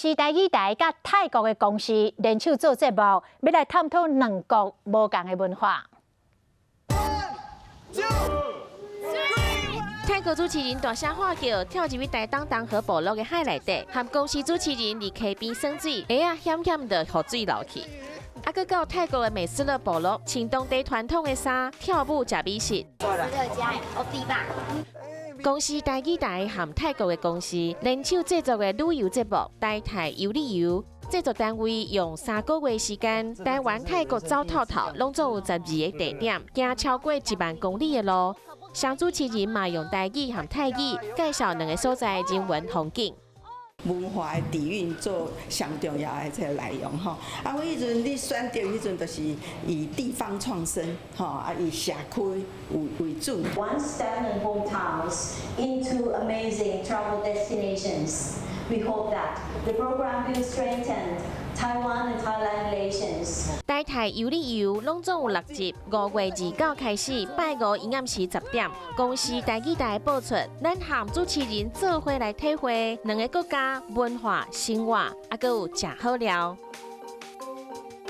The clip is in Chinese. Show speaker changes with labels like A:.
A: 是台语台甲泰国的公司联手做节目，要来探讨两国无同的文化。
B: 泰国主持人大声喊叫，跳入去台东东河部落的海内底，和公司主持人伫溪边耍水，鞋险险的河水流去。啊，佮到泰国的美斯乐部落，穿当地传统的衫，跳舞食美食。公司台语台和泰国的公司联手制作的旅游节目《台泰游旅游》，制作单位用3个月时间，台湾、泰国走透透，拢总有12个地点，行超过1万公里的路。双主持人嘛用台语和泰语介绍2个所在的人文风景。
C: 文化的底蕴做上重要的这个内容吼，啊，我迄阵你选择迄阵就是以地方创生吼，啊，以社区为主。
D: One step in hometowns into amazing travel destinations. We hope that the program will strengthen Taiwan and Thailand relations.
B: 台泰游旅游拢总有6集，5月29开始，拜5营业时10点，公司台语台播出，咱和主持人做伙来体会2个国家文化、生活，还佫有食好料。